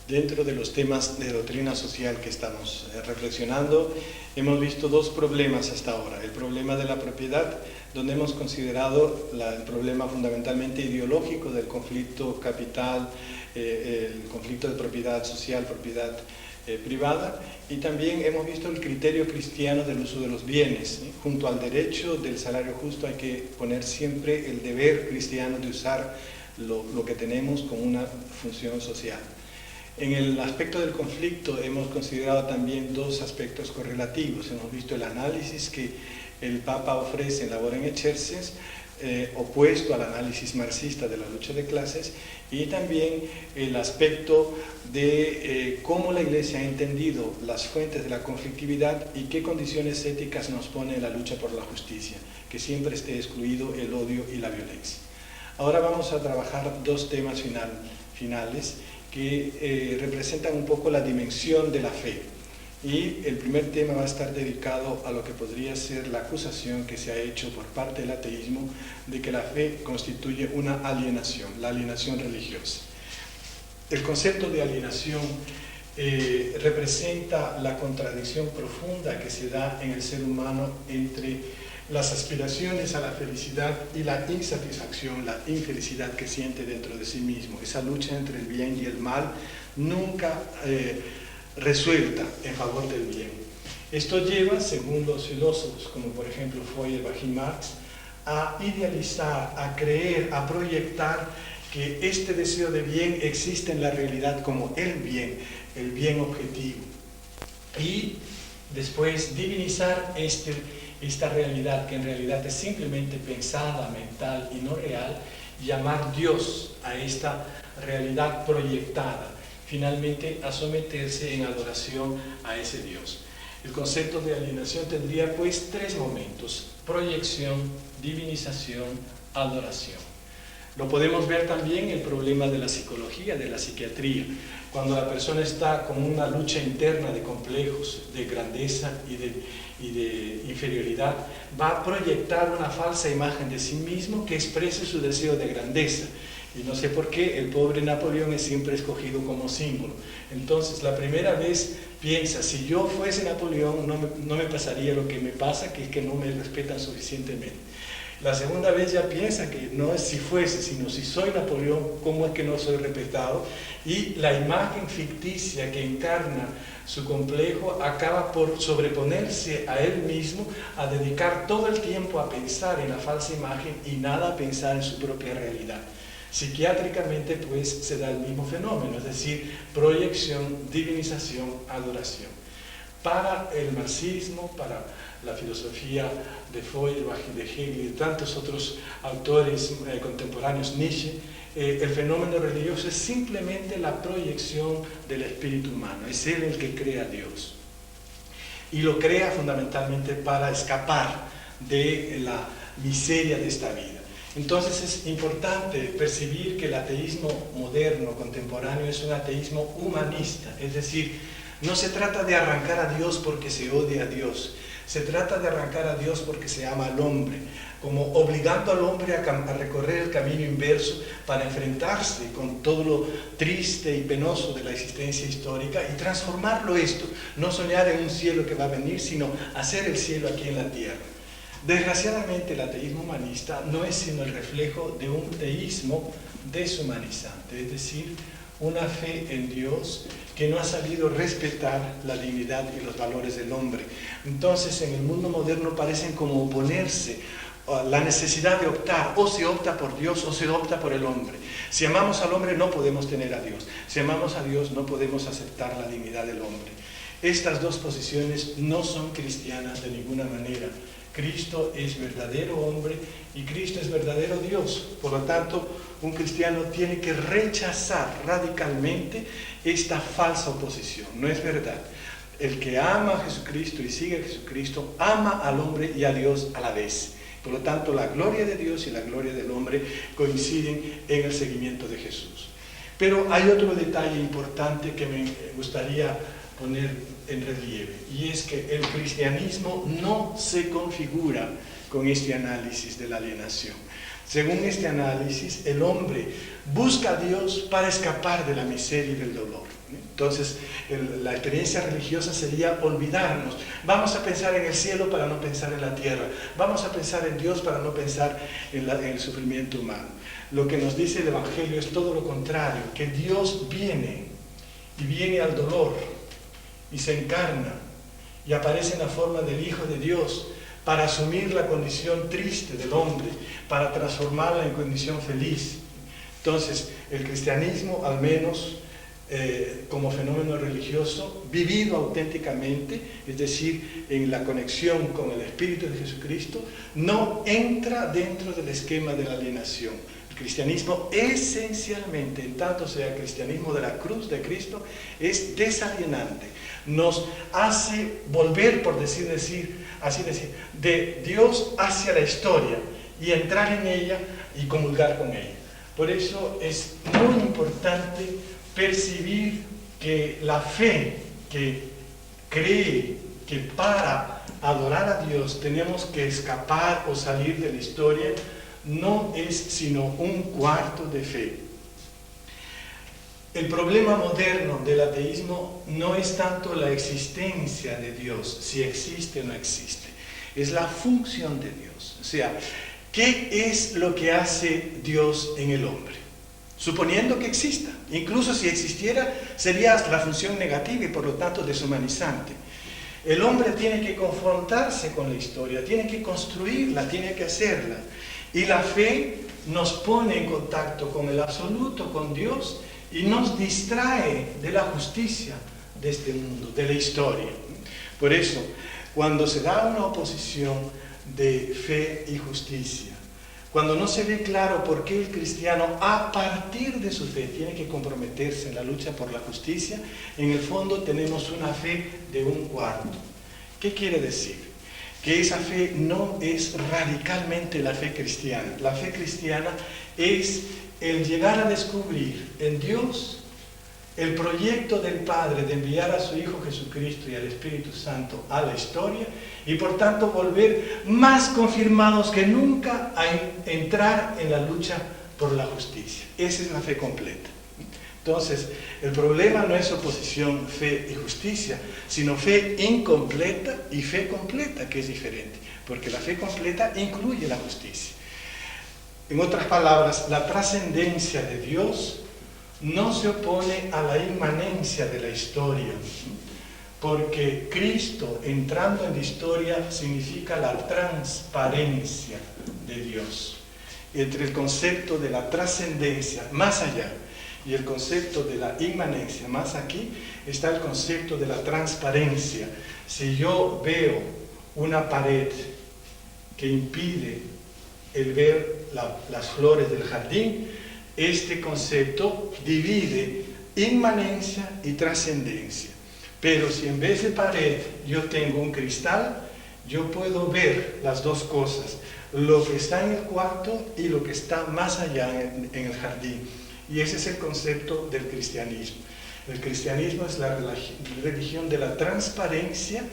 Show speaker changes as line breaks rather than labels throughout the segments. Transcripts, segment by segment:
Dentro de los temas de doctrina social que estamos reflexionando, hemos visto dos problemas hasta ahora. El problema de la propiedad, donde hemos considerado el problema fundamentalmente ideológico del conflicto capital, el conflicto de propiedad social, propiedad privada, y también hemos visto el criterio cristiano del uso de los bienes. Junto al derecho del salario justo hay que poner siempre el deber cristiano de usar lo que tenemos como una función social. En el aspecto del conflicto hemos considerado también dos aspectos correlativos. Hemos visto el análisis que el Papa ofrece en Labor en Exercens, opuesto al análisis marxista de la lucha de clases, y también el aspecto de cómo la Iglesia ha entendido las fuentes de la conflictividad y qué condiciones éticas nos pone en la lucha por la justicia, que siempre esté excluido el odio y la violencia. Ahora vamos a trabajar dos temas finales que representan un poco la dimensión de la fe. Y el primer tema va a estar dedicado a lo que podría ser la acusación que se ha hecho por parte del ateísmo de que la fe constituye una alienación, la alienación religiosa. El concepto de alienación representa la contradicción profunda que se da en el ser humano entre las aspiraciones a la felicidad y la insatisfacción, la infelicidad que siente dentro de sí mismo. Esa lucha entre el bien y el mal nunca resuelta en favor del bien. Esto lleva, según los filósofos, como por ejemplo Feuerbach y Marx, a idealizar, a creer, a proyectar que este deseo de bien existe en la realidad como el bien objetivo. Y después divinizar esta realidad, que en realidad es simplemente pensada, mental y no real, llamar Dios a esta realidad proyectada, finalmente a someterse en adoración a ese Dios. El concepto de alienación tendría pues tres momentos: proyección, divinización, adoración. Lo podemos ver también en el problema de la psicología, de la psiquiatría, cuando la persona está con una lucha interna de complejos, de grandeza y de inferioridad, va a proyectar una falsa imagen de sí mismo que exprese su deseo de grandeza. Y no sé por qué el pobre Napoleón es siempre escogido como símbolo. Entonces, la primera vez piensa, si yo fuese Napoleón no me pasaría lo que me pasa, que es que no me respetan suficientemente. La segunda vez ya piensa que no es si fuese, sino si soy Napoleón, ¿cómo es que no soy respetado? Y la imagen ficticia que encarna su complejo acaba por sobreponerse a él mismo, a dedicar todo el tiempo a pensar en la falsa imagen y nada a pensar en su propia realidad. Psiquiátricamente, pues, se da el mismo fenómeno, es decir, proyección, divinización, adoración. Para el marxismo, para la filosofía de Feuerbach y de Hegel y de tantos otros autores contemporáneos, Nietzsche, el fenómeno religioso es simplemente la proyección del espíritu humano, es él el que crea a Dios. Y lo crea fundamentalmente para escapar de la miseria de esta vida. Entonces es importante percibir que el ateísmo moderno, contemporáneo, es un ateísmo humanista, es decir, no se trata de arrancar a Dios porque se odia a Dios, se trata de arrancar a Dios porque se ama al hombre, como obligando al hombre a recorrer el camino inverso para enfrentarse con todo lo triste y penoso de la existencia histórica y transformarlo esto, no soñar en un cielo que va a venir, sino hacer el cielo aquí en la tierra. Desgraciadamente el ateísmo humanista no es sino el reflejo de un teísmo deshumanizante, es decir, una fe en Dios que no ha sabido respetar la dignidad y los valores del hombre. Entonces en el mundo moderno parecen como oponerse a la necesidad de optar, o se opta por Dios o se opta por el hombre. Si amamos al hombre no podemos tener a Dios, si amamos a Dios no podemos aceptar la dignidad del hombre. Estas dos posiciones no son cristianas de ninguna manera. Cristo es verdadero hombre y Cristo es verdadero Dios. Por lo tanto, un cristiano tiene que rechazar radicalmente esta falsa oposición. No es verdad. El que ama a Jesucristo y sigue a Jesucristo, ama al hombre y a Dios a la vez. Por lo tanto, la gloria de Dios y la gloria del hombre coinciden en el seguimiento de Jesús. Pero hay otro detalle importante que me gustaría poner en relieve, y es que el cristianismo no se configura con este análisis de la alienación, Según este análisis, el hombre busca a Dios para escapar de la miseria y del dolor. Entonces, la experiencia religiosa sería olvidarnos. Vamos a pensar en el cielo para no pensar en la tierra. Vamos a pensar en Dios para no pensar en el sufrimiento humano. Lo que nos dice el Evangelio es todo lo contrario, que Dios viene y viene al dolor y se encarna y aparece en la forma del Hijo de Dios para asumir la condición triste del hombre, para transformarla en condición feliz. Entonces, el cristianismo, al menos como fenómeno religioso, vivido auténticamente, es decir, en la conexión con el Espíritu de Jesucristo, no entra dentro del esquema de la alienación. El cristianismo esencialmente, en tanto sea el cristianismo de la cruz de Cristo, es desalienante. Nos hace volver, por así decir, de Dios hacia la historia y entrar en ella y comulgar con ella. Por eso es muy importante percibir que la fe que cree que para adorar a Dios tenemos que escapar o salir de la historia no es sino un cuarto de fe. El problema moderno del ateísmo no es tanto la existencia de Dios, si existe o no existe, es la función de Dios. O sea, ¿qué es lo que hace Dios en el hombre? Suponiendo que exista, incluso si existiera, sería la función negativa y por lo tanto deshumanizante. El hombre tiene que confrontarse con la historia, tiene que construirla, tiene que hacerla. Y la fe nos pone en contacto con el absoluto, con Dios, y nos distrae de la justicia de este mundo, de la historia. Por eso, cuando se da una oposición de fe y justicia, cuando no se ve claro por qué el cristiano, a partir de su fe, tiene que comprometerse en la lucha por la justicia, en el fondo tenemos una fe de un cuarto. ¿Qué quiere decir? Que esa fe no es radicalmente la fe cristiana. La fe cristiana es el llegar a descubrir en Dios el proyecto del Padre de enviar a su Hijo Jesucristo y al Espíritu Santo a la historia y por tanto volver más confirmados que nunca a entrar en la lucha por la justicia. Esa es la fe completa. Entonces, el problema no es oposición, fe y justicia, sino fe incompleta y fe completa, que es diferente, porque la fe completa incluye la justicia. En otras palabras, la trascendencia de Dios no se opone a la inmanencia de la historia, porque Cristo entrando en la historia significa la transparencia de Dios. Entre el concepto de la trascendencia más allá y el concepto de la inmanencia más aquí está el concepto de la transparencia. Si yo veo una pared que impide el ver las flores del jardín, este concepto divide inmanencia y trascendencia. Pero si en vez de pared yo tengo un cristal, yo puedo ver las dos cosas, lo que está en el cuarto y lo que está más allá en el jardín. Y ese es el concepto del cristianismo. El cristianismo es la religión de la transparencia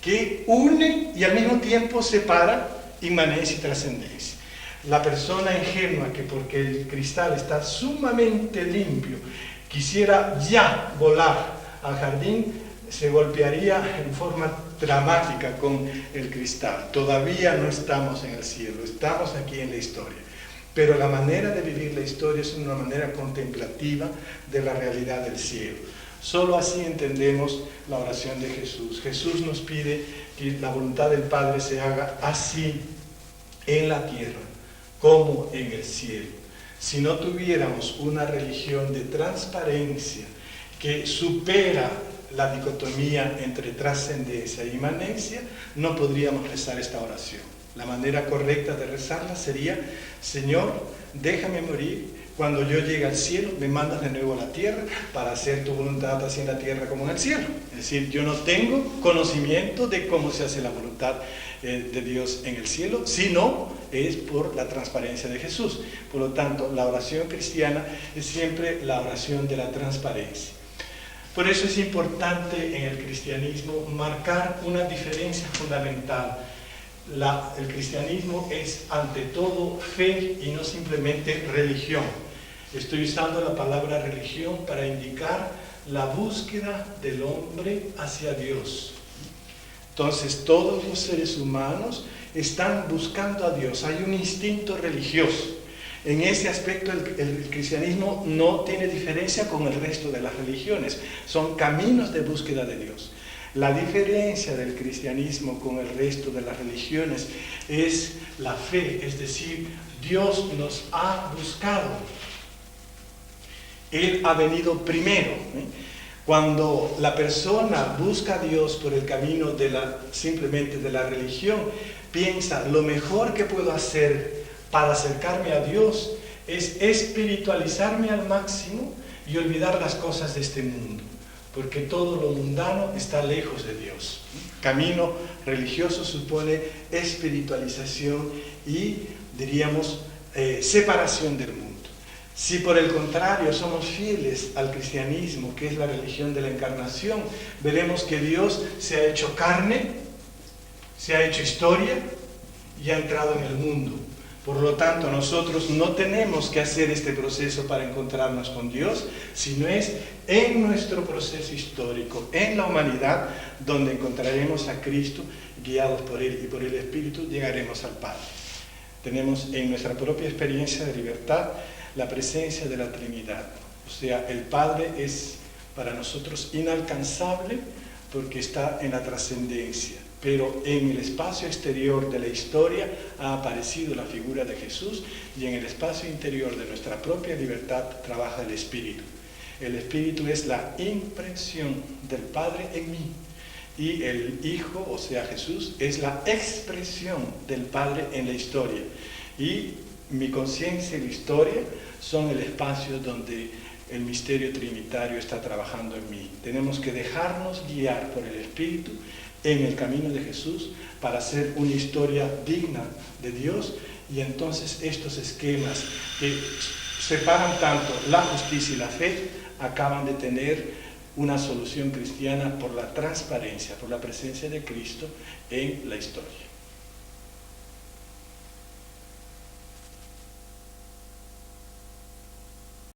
que une y al mismo tiempo separa inmanencia y trascendencia. La persona ingenua que porque el cristal está sumamente limpio quisiera ya volar al jardín, se golpearía en forma dramática con el cristal. Todavía no estamos en el cielo, estamos aquí en la historia. Pero la manera de vivir la historia es una manera contemplativa de la realidad del cielo. Solo así entendemos la oración de Jesús. Jesús nos pide que la voluntad del Padre se haga así en la tierra como en el cielo. Si no tuviéramos una religión de transparencia que supera la dicotomía entre trascendencia e inmanencia, no podríamos rezar esta oración. La manera correcta de rezarla sería: Señor, déjame morir, cuando yo llegue al cielo me mandas de nuevo a la tierra para hacer tu voluntad así en la tierra como en el cielo. Es decir, yo no tengo conocimiento de cómo se hace la voluntad de Dios en el cielo, sino es por la transparencia de Jesús. Por lo tanto, la oración cristiana es siempre la oración de la transparencia. Por eso es importante en el cristianismo marcar una diferencia fundamental. el cristianismo es ante todo fe y no simplemente religión. Estoy usando la palabra religión para indicar la búsqueda del hombre hacia Dios. Entonces, todos los seres humanos están buscando a Dios. Hay un instinto religioso. En ese aspecto, el cristianismo no tiene diferencia con el resto de las religiones. Son caminos de búsqueda de Dios. La diferencia del cristianismo con el resto de las religiones es la fe, es decir, Dios nos ha buscado. Él ha venido primero. Cuando la persona busca a Dios por el camino simplemente de la religión, piensa, lo mejor que puedo hacer para acercarme a Dios es espiritualizarme al máximo y olvidar las cosas de este mundo, porque todo lo mundano está lejos de Dios. Camino religioso supone espiritualización y, diríamos, separación del mundo. Si por el contrario somos fieles al cristianismo, que es la religión de la encarnación, veremos que Dios se ha hecho carne, se ha hecho historia y ha entrado en el mundo. Por lo tanto, nosotros no tenemos que hacer este proceso para encontrarnos con Dios, sino es en nuestro proceso histórico, en la humanidad, donde encontraremos a Cristo, guiados por Él y por el Espíritu, llegaremos al Padre. Tenemos en nuestra propia experiencia de libertad la presencia de la Trinidad. O sea, el Padre es para nosotros inalcanzable porque está en la trascendencia. Pero en el espacio exterior de la historia ha aparecido la figura de Jesús y en el espacio interior de nuestra propia libertad trabaja el Espíritu. El Espíritu es la impresión del Padre en mí y el Hijo, o sea Jesús, es la expresión del Padre en la historia. Y mi conciencia y la historia son el espacio donde el misterio trinitario está trabajando en mí. Tenemos que dejarnos guiar por el Espíritu en el camino de Jesús para hacer una historia digna de Dios, y entonces estos esquemas que separan tanto la justicia y la fe acaban de tener una solución cristiana por la transparencia, por la presencia de Cristo en la historia.